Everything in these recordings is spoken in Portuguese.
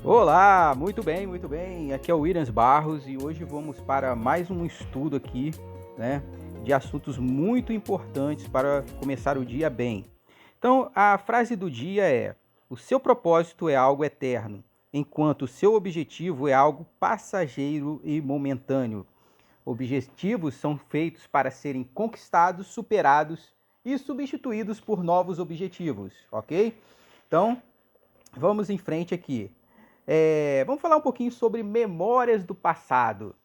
Olá, muito bem, muito bem. Aqui é o Williams Barros e hoje vamos para mais um estudo aqui, né, de assuntos muito importantes para começar o dia bem. Então, a frase do dia é: o seu propósito é algo eterno, enquanto o seu objetivo é algo passageiro e momentâneo. Objetivos são feitos para serem conquistados, superados e substituídos por novos objetivos, ok? Então, vamos em frente aqui. Vamos falar um pouquinho sobre memórias do passado.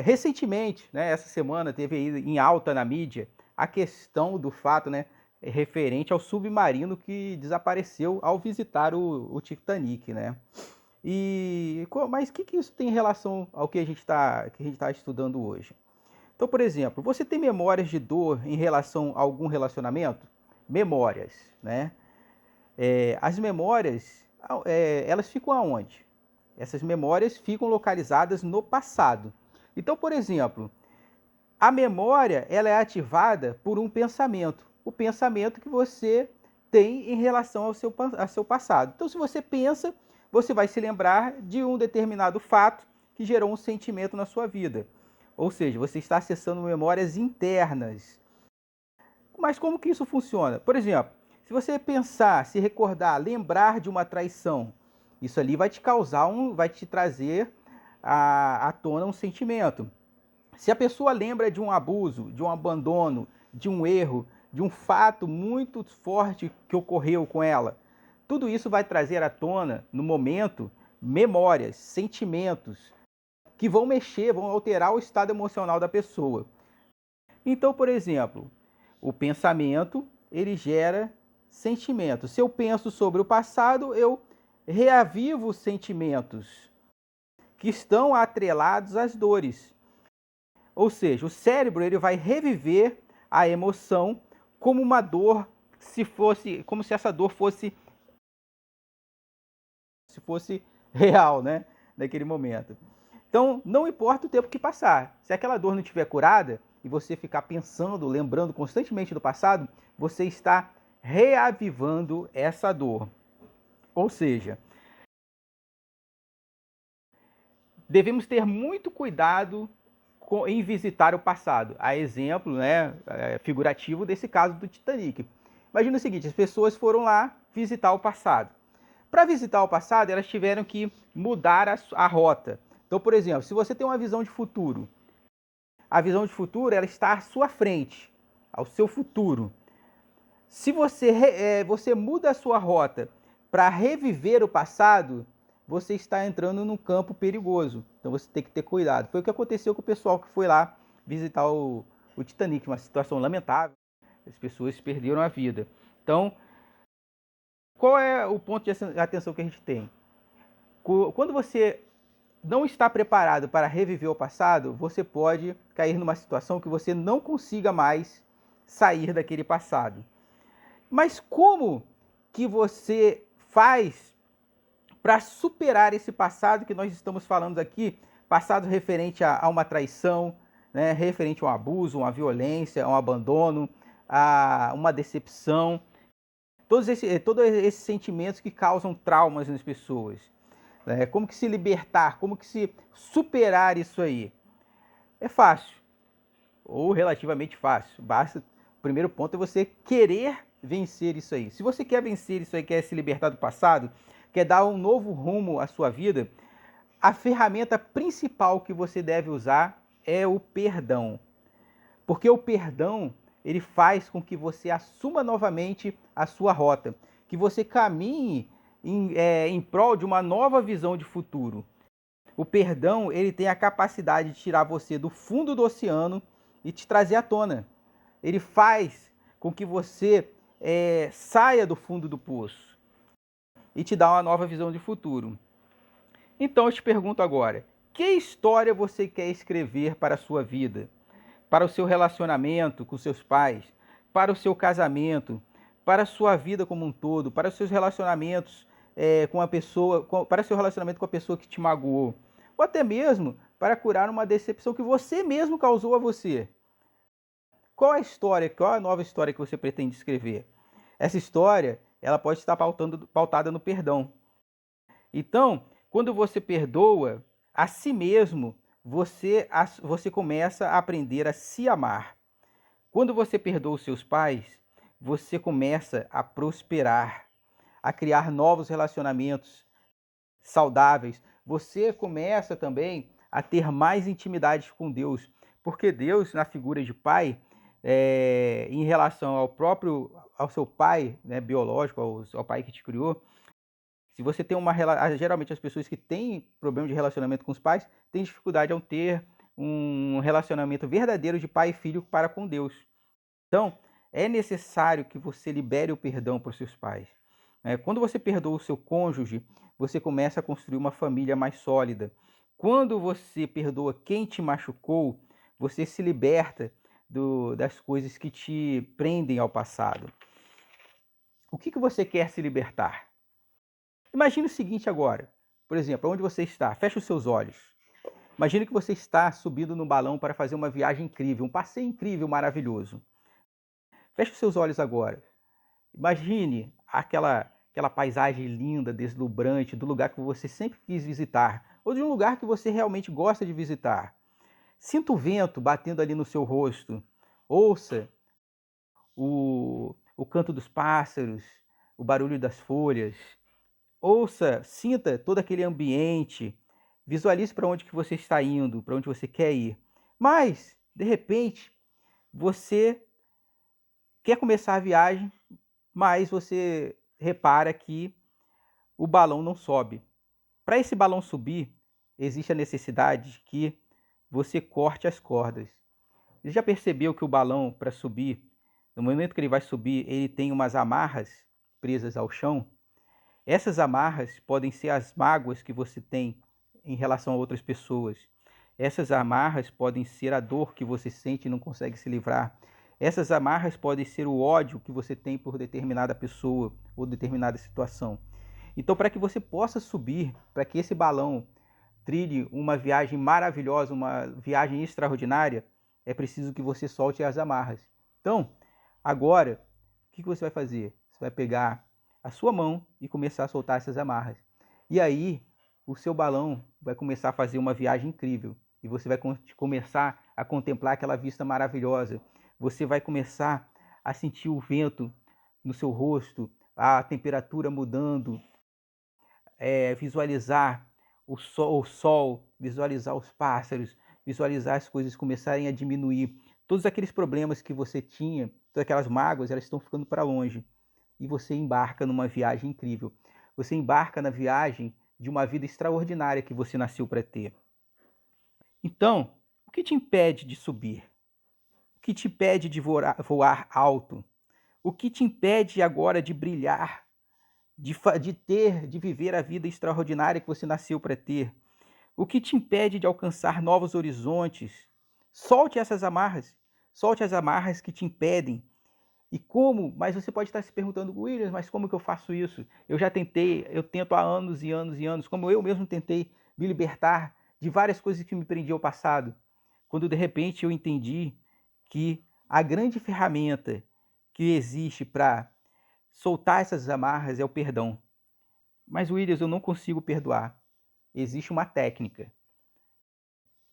Recentemente, né, essa semana, teve aí em alta na mídia a questão do fato, né, referente ao submarino que desapareceu ao visitar o Titanic, né? Mas o que isso tem em relação ao que a gente está estudando hoje? Então, por exemplo, você tem memórias de dor em relação a algum relacionamento? Memórias, né? As memórias, elas ficam aonde? Essas memórias ficam localizadas no passado. Então, por exemplo, a memória ela é ativada por um pensamento. O pensamento que você tem em relação ao seu passado. Então, se você pensa, você vai se lembrar de um determinado fato que gerou um sentimento na sua vida. Ou seja, você está acessando memórias internas. Mas como que isso funciona? Por exemplo, se você pensar, se recordar, lembrar de uma traição, isso ali vai te causar vai te trazer à tona um sentimento. Se a pessoa lembra de um abuso, de um abandono, de um erro, de um fato muito forte que ocorreu com ela, tudo isso vai trazer à tona, no momento, memórias, sentimentos que vão mexer, vão alterar o estado emocional da pessoa. Então, por exemplo, o pensamento, ele gera sentimento. Se eu penso sobre o passado, eu reavivo os sentimentos que estão atrelados às dores. Ou seja, o cérebro ele vai reviver a emoção como uma dor, como se essa dor fosse real, né, naquele momento. Então, não importa o tempo que passar. Se aquela dor não estiver curada e você ficar pensando, lembrando constantemente do passado, você está reavivando essa dor. Ou seja, devemos ter muito cuidado em visitar o passado. A exemplo, né, figurativo desse caso do Titanic. Imagina o seguinte: as pessoas foram lá visitar o passado. Para visitar o passado, elas tiveram que mudar a rota. Então, por exemplo, se você tem uma visão de futuro, a visão de futuro ela está à sua frente, ao seu futuro. Se você muda a sua rota para reviver o passado, você está entrando num campo perigoso. Então você tem que ter cuidado. Foi o que aconteceu com o pessoal que foi lá visitar o Titanic, uma situação lamentável. As pessoas perderam a vida. Então, qual é o ponto de atenção que a gente tem? Quando você não está preparado para reviver o passado, você pode cair numa situação que você não consiga mais sair daquele passado. Mas como que você faz para superar esse passado que nós estamos falando aqui? Passado referente a uma traição, né? Referente a um abuso, uma violência, a um abandono, a uma decepção. Todos esses sentimentos que causam traumas nas pessoas. Como que se libertar, como que se superar isso aí? É fácil, ou relativamente fácil. Basta, o primeiro ponto é você querer vencer isso aí. Se você quer vencer isso aí, quer se libertar do passado, quer dar um novo rumo à sua vida, a ferramenta principal que você deve usar é o perdão. Porque o perdão, ele faz com que você assuma novamente a sua rota, que você caminhe em prol de uma nova visão de futuro. O perdão, ele tem a capacidade de tirar você do fundo do oceano e te trazer à tona. Ele faz com que você saia do fundo do poço e te dá uma nova visão de futuro. Então eu te pergunto agora, Que história você quer escrever para a sua vida? Para o seu relacionamento com seus pais, para o seu casamento, para a sua vida como um todo, para os seus relacionamentos com a pessoa, para o seu relacionamento com a pessoa que te magoou, ou até mesmo para curar uma decepção que você mesmo causou a você. Qual a história, qual a nova história que você pretende escrever? Essa história, ela pode estar pautada no perdão. Então, quando você perdoa a si mesmo, você começa a aprender a se amar. Quando você perdoa os seus pais, você começa a prosperar, a criar novos relacionamentos saudáveis. Você começa também a ter mais intimidade com Deus, porque Deus, na figura de pai, em relação ao seu pai, né, biológico, ao pai que te criou, se você tem geralmente as pessoas que têm problema de relacionamento com os pais têm dificuldade ao ter um relacionamento verdadeiro de pai e filho para com Deus. Então, é necessário que você libere o perdão para os seus pais. Quando você perdoa o seu cônjuge, você começa a construir uma família mais sólida. Quando você perdoa quem te machucou, você se liberta das coisas que te prendem ao passado. O que você quer se libertar? Imagine o seguinte agora. Por exemplo, onde você está? Feche os seus olhos. Imagine que você está subindo no balão para fazer uma viagem incrível, um passeio incrível, maravilhoso. Feche os seus olhos agora. Imagine aquela paisagem linda, deslumbrante, do lugar que você sempre quis visitar, ou de um lugar que você realmente gosta de visitar. Sinta o vento batendo ali no seu rosto. Ouça o canto dos pássaros, o barulho das folhas. Ouça, sinta todo aquele ambiente. Visualize para onde que você está indo, para onde você quer ir. Mas, de repente, você quer começar a viagem, mas você repara que o balão não sobe. Para esse balão subir, existe a necessidade de que você corte as cordas. Você já percebeu que o balão, para subir, no momento que ele vai subir, ele tem umas amarras presas ao chão? Essas amarras podem ser as mágoas que você tem em relação a outras pessoas. Essas amarras podem ser a dor que você sente e não consegue se livrar. Essas amarras podem ser o ódio que você tem por determinada pessoa ou determinada situação. Então, para que você possa subir, para que esse balão trilhe uma viagem maravilhosa, uma viagem extraordinária, é preciso que você solte as amarras. Então, agora, o que você vai fazer? Você vai pegar a sua mão e começar a soltar essas amarras. E aí, o seu balão vai começar a fazer uma viagem incrível. E você vai começar a contemplar aquela vista maravilhosa. Você vai começar a sentir o vento no seu rosto, a temperatura mudando, visualizar o sol, visualizar os pássaros, visualizar as coisas começarem a diminuir. Todos aqueles problemas que você tinha, todas aquelas mágoas, elas estão ficando para longe. E você embarca numa viagem incrível. Você embarca na viagem de uma vida extraordinária que você nasceu para ter. Então, o que te impede de subir? O que te impede de voar alto? O que te impede agora de brilhar, de viver a vida extraordinária que você nasceu para ter? O que te impede de alcançar novos horizontes? Solte essas amarras. Solte as amarras que te impedem. E como? Mas você pode estar se perguntando, Williams, mas como que eu faço isso? Eu já tentei, eu tento há anos e anos e anos, como eu mesmo tentei me libertar de várias coisas que me prendiam ao passado. Quando de repente eu entendi que a grande ferramenta que existe para soltar essas amarras é o perdão. Mas, Williams, eu não consigo perdoar. Existe uma técnica,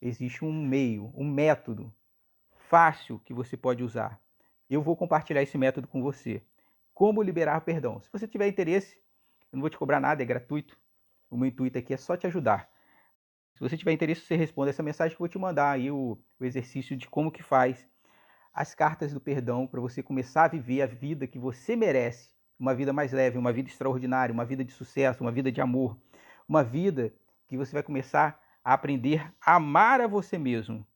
existe um meio, um método fácil que você pode usar. Eu vou compartilhar esse método com você. Como liberar perdão. Se você tiver interesse, eu não vou te cobrar nada, é gratuito. O meu intuito aqui é só te ajudar. Se você tiver interesse, você responde essa mensagem que eu vou te mandar aí o exercício de como que faz as cartas do perdão para você começar a viver a vida que você merece. Uma vida mais leve, uma vida extraordinária, uma vida de sucesso, uma vida de amor. Uma vida que você vai começar a aprender a amar a você mesmo.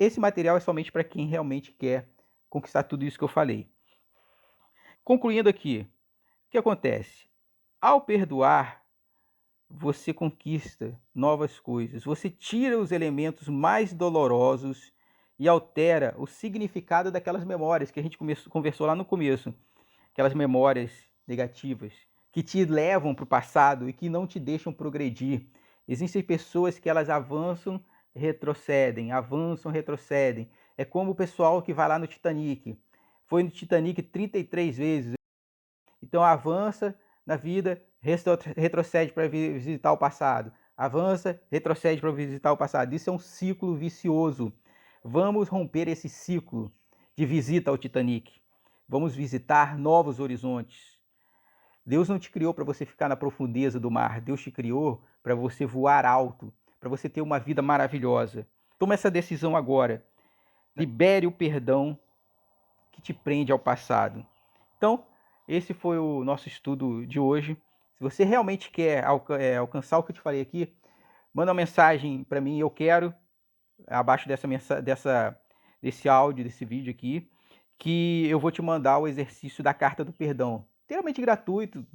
Esse material é somente para quem realmente quer conquistar tudo isso que eu falei. Concluindo aqui, o que acontece? Ao perdoar, você conquista novas coisas. Você tira os elementos mais dolorosos e altera o significado daquelas memórias que a gente conversou lá no começo. Aquelas memórias negativas que te levam para o passado e que não te deixam progredir. Existem pessoas que elas avançam, retrocedem, avançam, retrocedem. É como o pessoal que vai lá no Titanic. Foi no Titanic 33 vezes. Então avança na vida, retrocede para visitar o passado. Avança, retrocede para visitar o passado. Isso é um ciclo vicioso. Vamos romper esse ciclo de visita ao Titanic. Vamos visitar novos horizontes. Deus não te criou para você ficar na profundeza do mar. Deus te criou para você voar alto, para você ter uma vida maravilhosa. Toma essa decisão agora. Libere o perdão que te prende ao passado. Então, esse foi o nosso estudo de hoje. Se você realmente quer alcançar o que eu te falei aqui, manda uma mensagem para mim, eu quero, abaixo desse áudio, desse vídeo aqui, que eu vou te mandar o exercício da carta do perdão. Inteiramente gratuito,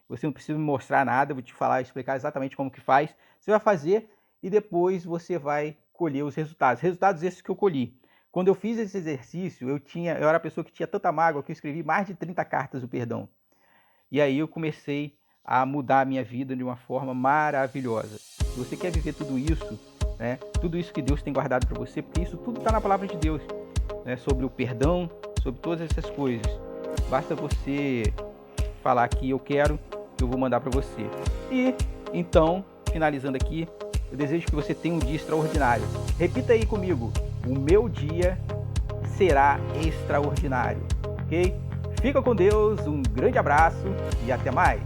você não precisa me mostrar nada, eu vou te falar, explicar exatamente como que faz. Você vai fazer e depois você vai colher os resultados. Resultados esses que eu colhi. Quando eu fiz esse exercício, eu era a pessoa que tinha tanta mágoa que eu escrevi mais de 30 cartas do perdão. E aí eu comecei a mudar a minha vida de uma forma maravilhosa. Se você quer viver tudo isso, né, tudo isso que Deus tem guardado para você, porque isso tudo está na palavra de Deus, né, sobre o perdão, sobre todas essas coisas. Basta você falar que eu quero, que eu vou mandar para você. E então, finalizando aqui, eu desejo que você tenha um dia extraordinário. Repita aí comigo: o meu dia será extraordinário, ok? Fica com Deus, um grande abraço e até mais!